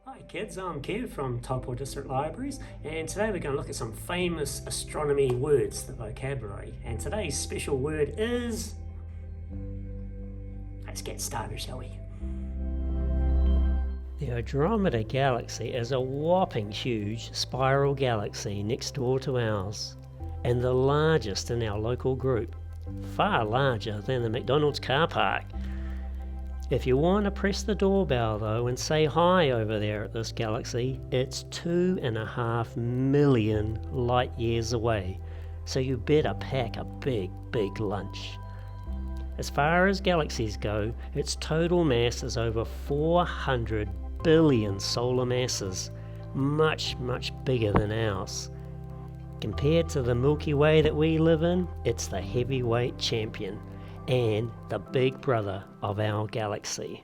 Hi kids, I'm Kev from Taupō District Libraries, and today we're going to look at some famous astronomy words, the vocabulary. And today's special word is... Let's get started, shall we? The Andromeda galaxy is a whopping huge spiral galaxy next door to ours, and the largest in our local group, far larger than the McDonald's car park. If you want to press the doorbell though and say hi over there at this galaxy, it's 2.5 million light years away, so you better pack a big lunch. As far as galaxies go, its total mass is over 400 billion solar masses, much bigger than ours. Compared to the Milky Way that we live in, it's the heavyweight champion and the big brother of our galaxy.